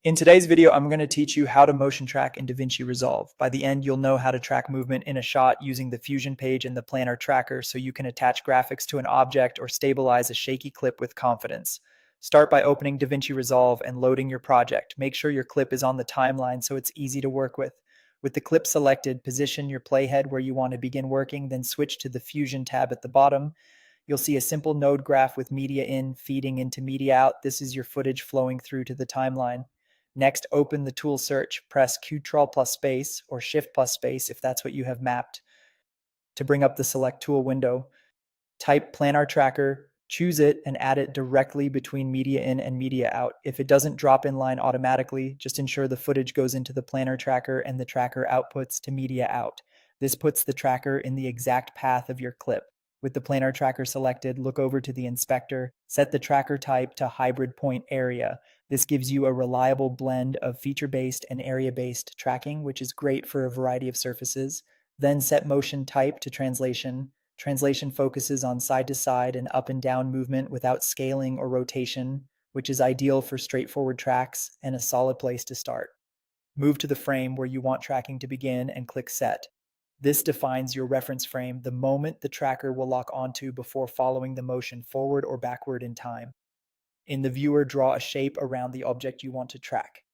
In today's video, I'm going to teach you how to motion track in DaVinci Resolve. By the end, you'll know how to track movement in a shot using the Fusion page and the planar tracker so you can attach graphics to an object or stabilize a shaky clip with confidence. Start by opening DaVinci Resolve and loading your project. Make sure your clip is on the timeline so it's easy to work with. With the clip selected, position your playhead where you want to begin working, then switch to the Fusion tab at the bottom. You'll see a simple node graph with media in feeding into media out. This is your footage flowing through to the timeline. Next, open the tool search, press Ctrl plus space or Shift plus space if that's what you have mapped to bring up the select tool window. Type planar tracker, choose it, and add it directly between media in and media out. If it doesn't drop in line automatically, just ensure the footage goes into the planar tracker and the tracker outputs to media out. This puts the tracker in the exact path of your clip. With the planar tracker selected, look over to the inspector, set the tracker type to hybrid point area. This gives you a reliable blend of feature-based and area-based tracking, which is great for a variety of surfaces. Then set motion type to translation. Translation focuses on side-to-side and up and down movement without scaling or rotation, which is ideal for straightforward tracks and a solid place to start. Move to the frame where you want tracking to begin and click Set. This defines your reference frame, the moment the tracker will lock onto before following the motion forward or backward in time. In the viewer, draw a shape around the object you want to track.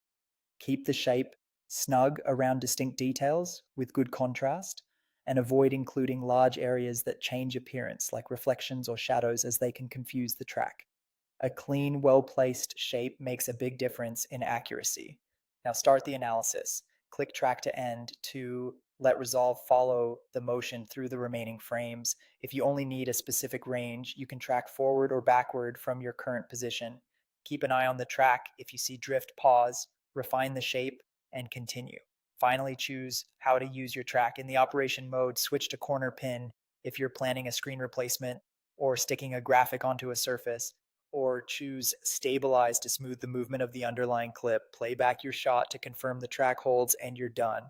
Keep the shape snug around distinct details with good contrast, and avoid including large areas that change appearance, like reflections or shadows, as they can confuse the track. A clean, well-placed shape makes a big difference in accuracy. Now start the analysis. Click Track to End to let Resolve follow the motion through the remaining frames. If you only need a specific range, you can track forward or backward from your current position. Keep an eye on the track. If you see drift, pause, refine the shape, and continue. Finally, choose how to use your track. In the operation mode, switch to corner pin if you're planning a screen replacement or sticking a graphic onto a surface, or choose stabilize to smooth the movement of the underlying clip. Play back your shot to confirm the track holds, and you're done.